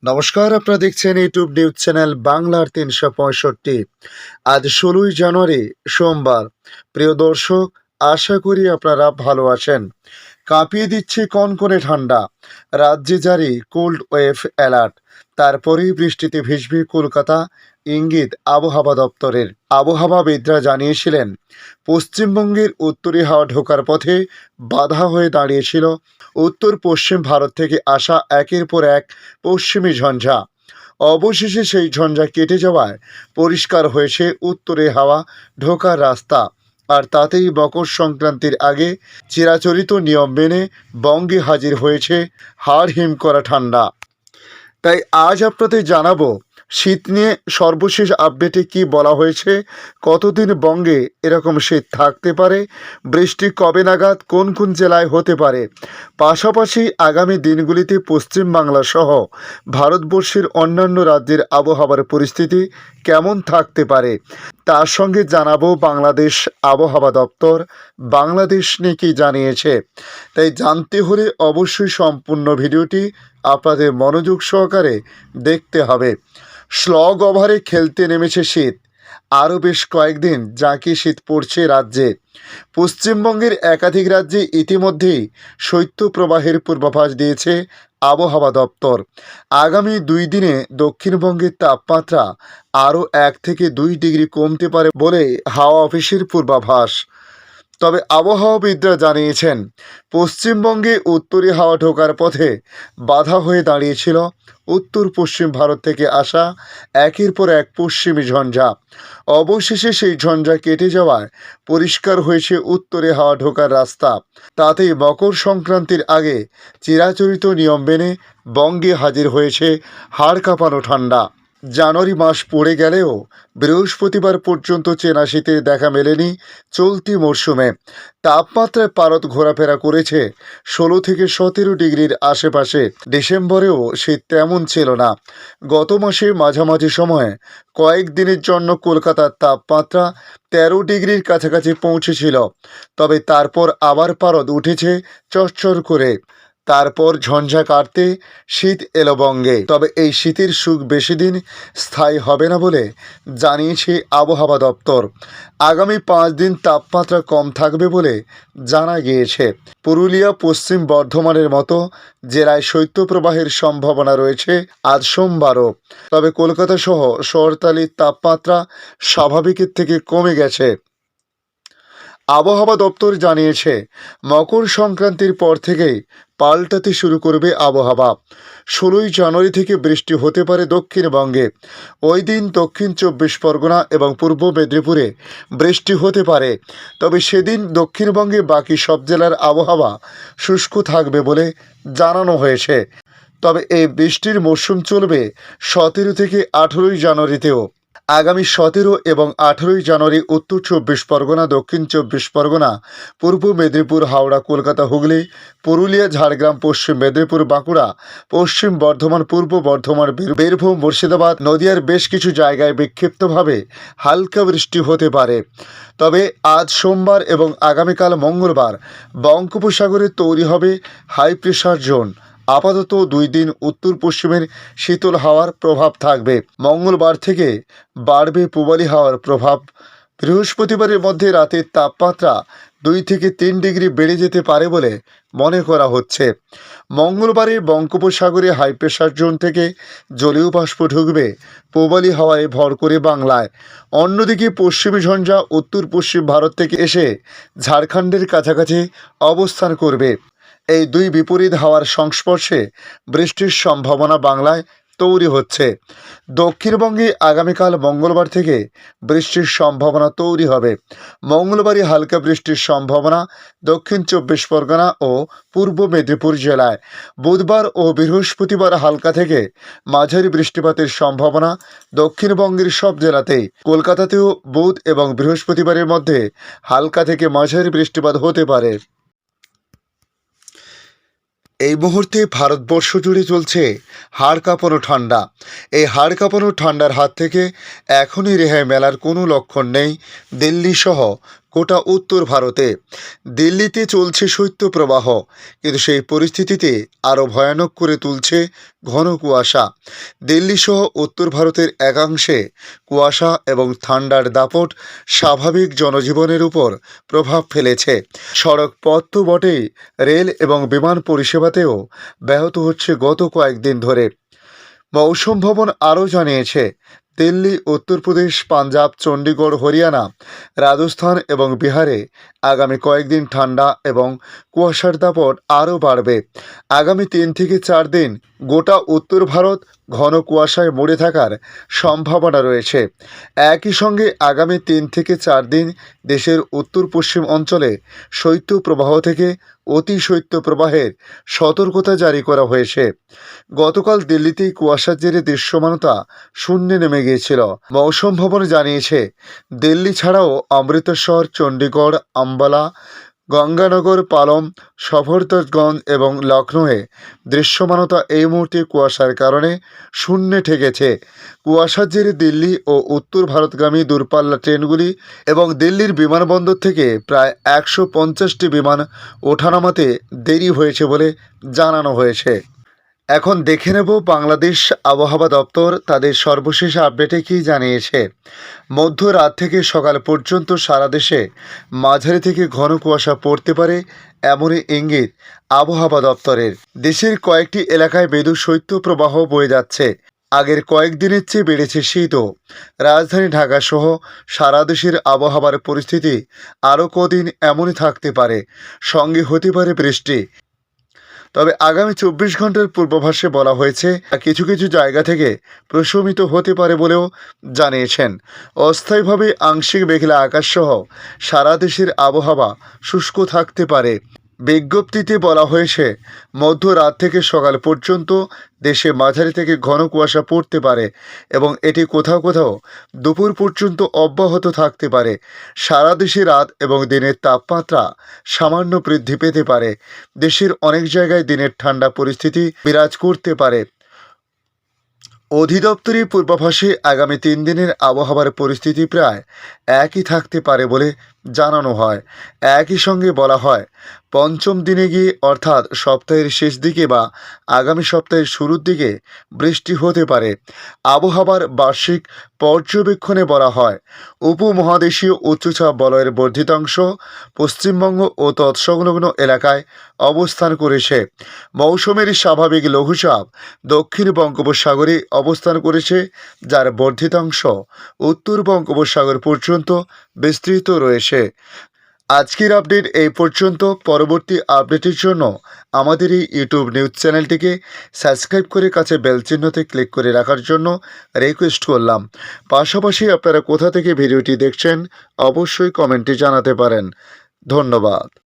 নমস্কার, আপনারা দেখছেন ইউটিউব নিউজ চ্যানেল বাংলার ৩৬৫। আজ ১৬ই জানুয়ারি সোমবার। প্রিয় দর্শক, আশা করি আপনারা ভালো আছেন। কাঁপিয়ে দিচ্ছে কনকনে ঠান্ডা, রাজ্যে জারি কোল্ড ওয়েভ অ্যালার্ট। তারপরেই বৃষ্টিতে ভিজবে কলকাতা, ইঙ্গিত আবহাওয়া দপ্তরের। আবহাওয়াবিদরা জানিয়েছিলেন পশ্চিমবঙ্গের উত্তরে হাওয়া ঢোকার পথে বাধা হয়ে দাঁড়িয়েছিল উত্তর পশ্চিম ভারত থেকে আসা একের পর এক পশ্চিমী ঝঞ্ঝা। অবশেষে সেই ঝঞ্ঝা কেটে যাওয়ায় পরিষ্কার হয়েছে উত্তরে হাওয়া ঢোকার রাস্তা। আর তাতেই মকর সংক্রান্তির আগে চিরাচরিত নিয়ম মেনে বঙ্গে হাজির হয়েছে হাড় হিম করা ঠান্ডা। তাই আজ আপনাদের জানাবো শীত নিয়ে সর্বশেষ আপডেটে কি বলা হয়েছে, কতদিন বঙ্গে এরকম শীত থাকতে পারে, বৃষ্টি কবে নাগাদ কোন কোন জেলায় হতে পারে, পাশাপাশি আগামী দিনগুলিতে পশ্চিমবাংলা সহ ভারতবর্ষের অন্যান্য রাজ্যের আবহাওয়ার পরিস্থিতি কেমন থাকতে পারে। তার সঙ্গে জানাবো বাংলাদেশ আবহাওয়া দপ্তর বাংলাদেশ নিয়ে কি জানিয়েছে। তাই জানতে হলে অবশ্যই সম্পূর্ণ ভিডিওটি আপনাদের মনোযোগ সহকারে দেখতে হবে। স্লগ ওভারে খেলতে নেমেছে শীত, আরও বেশ কয়েকদিন জাঁকি শীত পড়ছে রাজ্যে। পশ্চিমবঙ্গের একাধিক রাজ্যে ইতিমধ্যেই শৈত্যপ্রবাহের পূর্বাভাস দিয়েছে আবহাওয়া দপ্তর। আগামী 2 দিনে দক্ষিণবঙ্গের তাপমাত্রা আরও 1 থেকে 2 ডিগ্রি কমতে পারে বলে হাওয়া অফিসের পূর্বাভাস। তবে আবহাওয়াবিদরা জানিয়েছেন পশ্চিমবঙ্গে উত্তরে হাওয়া ঢোকার পথে বাধা হয়ে দাঁড়িয়েছিল উত্তর পশ্চিম ভারত থেকে আসা একের পর এক পশ্চিমী ঝঞ্ঝা। অবশেষে সেই ঝঞ্ঝা কেটে যাওয়ায় পরিষ্কার হয়েছে উত্তরে হাওয়া ঢোকার রাস্তা। তাতেই মকর সংক্রান্তির আগে চিরাচরিত নিয়ম মেনে বঙ্গে হাজির হয়েছে হাড় কাঁপানো ঠান্ডা। জানুয়ারি মাস পড়ে গেলেও বৃহস্পতিবার পর্যন্ত চেনা শীতের দেখা মেলেনি চলতি মরশুমে। তাপমাত্রায় পারদ ঘোরাফেরা করেছে 16 থেকে 17 ডিগ্রির আশেপাশে। ডিসেম্বরেও শীত তেমন ছিল না। গত মাসে মাঝামাঝি সময়ে কয়েকদিনের জন্য কলকাতার তাপমাত্রা 13 ডিগ্রির কাছাকাছি পৌঁছেছিল। তবে তারপর আবার পারদ উঠেছে চরচর করে। তারপর ঝঞ্ঝা কাটতে শীত এলো বঙ্গে। তবে এই শীতের সুখ বেশি দিন স্থায়ী হবে না বলে জানিয়েছে আবহাওয়া দপ্তর। আগামী 5 দিন তাপমাত্রা কম থাকবে বলে জানা গিয়েছে। পুরুলিয়া, পশ্চিম বর্ধমানের মতো জেলায় শৈত্যপ্রবাহের সম্ভাবনা রয়েছে আজ সোমবারও। তবে কলকাতা সহ শহরতলির তাপমাত্রা স্বাভাবিকের থেকে কমে গেছে। আবহাওয়া দপ্তর জানিয়েছে মকর সংক্রান্তির পর থেকেই পাল্টাতে শুরু করবে আবহাওয়া। 16ই জানুয়ারি থেকে বৃষ্টি হতে পারে দক্ষিণবঙ্গে। ওই দিন দক্ষিণ 24 পরগনা এবং পূর্ব মেদিনীপুরে বৃষ্টি হতে পারে। তবে সেদিন দক্ষিণবঙ্গে বাকি সব জেলার আবহাওয়া শুষ্ক থাকবে বলে জানানো হয়েছে। তবে এই বৃষ্টির মরশুম চলবে 17 থেকে 18ই জানুয়ারিতেও। আগামী 17 এবং 18ই জানুয়ারি উত্তর 24 পরগনা, দক্ষিণ 24 পরগনা, পূর্ব মেদিনীপুর, হাওড়া, কলকাতা, হুগলি, পুরুলিয়া, ঝাড়গ্রাম, পশ্চিম মেদিনীপুর, বাঁকুড়া, পশ্চিম বর্ধমান, পূর্ব বর্ধমান, বীরভূম, মুর্শিদাবাদ, নদিয়ার বেশ কিছু জায়গায় বিক্ষিপ্তভাবে হালকা বৃষ্টি হতে পারে। তবে আজ সোমবার এবং আগামীকাল মঙ্গলবার বঙ্গোপসাগরে তৈরি হবে হাই প্রেশার জোন। আপাতত 2 দিন উত্তর পশ্চিমের শীতল হাওয়ার প্রভাব থাকবে। মঙ্গলবার থেকে বাড়বে পূবালি হাওয়ার প্রভাব। বৃহস্পতিবারের মধ্যে রাতের তাপমাত্রা 2 থেকে 3 ডিগ্রি বেড়ে যেতে পারে বলে মনে করা হচ্ছে। মঙ্গলবারে বঙ্গোপসাগরে হাই প্রেশার জোন থেকে জলীয় বাষ্প ঢুকবে পূবালি হাওয়ায় ভর করে বাংলায়। অন্যদিকে পশ্চিমী ঝঞ্ঝা উত্তর পশ্চিম ভারত থেকে এসে ঝাড়খণ্ডের কাছাকাছি অবস্থান করবে। এই দুই বিপরীত হাওয়ার সংস্পর্শে বৃষ্টির সম্ভাবনা বাংলায় তৈরি হচ্ছে। দক্ষিণবঙ্গে আগামীকাল মঙ্গলবার থেকে বৃষ্টির সম্ভাবনা তৈরি হবে। মঙ্গলবারই হালকা বৃষ্টির সম্ভাবনা দক্ষিণ 24 পরগনা ও পূর্ব মেদিনীপুর জেলায়। বুধবার ও বৃহস্পতিবার হালকা থেকে মাঝারি বৃষ্টিপাতের সম্ভাবনা দক্ষিণবঙ্গের সব জেলাতেই। কলকাতাতেও বুধ এবং বৃহস্পতিবারের মধ্যে হালকা থেকে মাঝারি বৃষ্টিপাত হতে পারে। এই মুহূর্তে ভারতবর্ষ জুড়ে চলছে হাড় কাঁপানো ঠান্ডা। এই হাড় কাঁপানো ঠান্ডার হাত থেকে এখনই রেহাই মেলার কোনো লক্ষণ নেই দিল্লি সহ গোটা উত্তর ভারতে। দিল্লিতে চলছে শৈত্যপ্রবাহ, কিন্তু সেই পরিস্থিতিতে আরও ভয়ানক করে তুলছে ঘন কুয়াশা। দিল্লি সহ উত্তর ভারতের একাংশে কুয়াশা এবং ঠান্ডার দাপট স্বাভাবিক জনজীবনের উপর প্রভাব ফেলেছে। সড়ক পথ তো বটেই, রেল এবং বিমান পরিষেবাতেও ব্যাহত হচ্ছে গত কয়েকদিন ধরে। মৌসুম ভবন আরও জানিয়েছে, দিল্লি, উত্তরপ্রদেশ, পাঞ্জাব, চণ্ডীগড়, হরিয়ানা, রাজস্থান এবং বিহারে আগামী কয়েকদিন ঠান্ডা এবং কুয়াশার দাপট আরও বাড়বে। আগামী 3 থেকে 4 দিন গোটা উত্তর ভারত ঘন কুয়াশায় মুড়ে থাকার সম্ভাবনা রয়েছে। একই সঙ্গে আগামী 3 থেকে 4 দিন দেশের উত্তর পশ্চিম অঞ্চলে শৈত্যপ্রবাহ থেকে অতি শৈত্যপ্রবাহের সতর্কতা জারি করা হয়েছে। গতকাল দিল্লিতেই কুয়াশার জেরে দৃশ্যমানতা শূন্যে নেমে গিয়েছিল। মৌসুম ভবন জানিয়েছে, দিল্লি ছাড়াও অমৃতসর, চণ্ডীগড়, আম্বালা, গঙ্গানগর, পালম, সফদরজঙ্গ এবং লখনৌয়ে দৃশ্যমানতা এই মুহূর্তে কুয়াশার কারণে শূন্যে ঠেকেছে। কুয়াশার জেরে দিল্লি ও উত্তর ভারতগামী দূরপাল্লা ট্রেনগুলি এবং দিল্লির বিমানবন্দর থেকে প্রায় 150টি বিমান ওঠানামাতে দেরি হয়েছে বলে জানানো হয়েছে। এখন দেখে নেব বাংলাদেশ আবহাওয়া দপ্তর তাদের সর্বশেষ আপডেটে কী জানিয়েছে। মধ্যরাত থেকে সকাল পর্যন্ত সারা দেশে মাঝারি থেকে ঘন কুয়াশা পড়তে পারে, এমনই ইঙ্গিত আবহাওয়া দপ্তরের। দেশের কয়েকটি এলাকায় মৃদু শৈত্যপ্রবাহ বয়ে যাচ্ছে। আগের কয়েকদিনের চেয়ে বেড়েছে শীতও। রাজধানী ঢাকাসহ সারা দেশের আবহাওয়ার পরিস্থিতি আরও কদিন এমনই থাকতে পারে, সঙ্গে হতে পারে বৃষ্টি। তবে আগামী 24 ঘন্টার পূর্বাভাসে বলা হয়েছে কিছু কিছু জায়গা থেকে প্রশমিত হতে পারে বলেও জানিয়েছেন। অস্থায়ীভাবে আংশিক মেঘলা আকাশসহ সারা দেশের আবহাওয়া শুষ্ক থাকতে পারে। বিজ্ঞপ্তিতে বলা হয়েছে, মধ্যরাত থেকে সকাল পর্যন্ত দেশে মাঝারি থেকে ঘন কুয়াশা পড়তে পারে এবং এটি কোথাও কোথাও দুপুর পর্যন্ত অব্যাহত থাকতে পারে। সারা দেশে রাত এবং দিনের তাপমাত্রা সামান্য বৃদ্ধি পেতে পারে। দেশের অনেক জায়গায় দিনের ঠান্ডা পরিস্থিতি বিরাজ করতে পারে। অধিদপ্তরি পূর্বাভাসে আগামী 3 দিনের আবহাওয়ার পরিস্থিতি প্রায় একই থাকতে পারে বলে জানানো হয়। একই সঙ্গে বলা হয়, পঞ্চম দিনে গিয়ে অর্থাৎ সপ্তাহের শেষ দিকে বা আগামী সপ্তাহের শুরুর দিকে বৃষ্টি হতে পারে। আবহাওয়ার বার্ষিক পর্যবেক্ষণে বলা হয়, উপমহাদেশীয় উচ্চচাপ বলয়ের বর্ধিতাংশ পশ্চিমবঙ্গ ও তৎসংলগ্ন এলাকায় অবস্থান করেছে। মৌসুমের স্বাভাবিক লঘুচাপ দক্ষিণ বঙ্গোপসাগরে অবস্থান করেছে, যার বর্ধিতাংশ উত্তর বঙ্গোপসাগর পর্যন্ত বিস্তৃত রয়েছে। আজকের আপডেট এই পর্যন্ত। পরবর্তী আপডেটের জন্য আমাদের এই ইউটিউব নিউজ চ্যানেলটিকে সাবস্ক্রাইব করে কাছে বেল চিহ্নতে ক্লিক করে রাখার জন্য রিকোয়েস্ট করলাম। পাশাপাশি আপনারা কোথা থেকে ভিডিওটি দেখছেন অবশ্যই কমেন্টে জানাতে পারেন। ধন্যবাদ।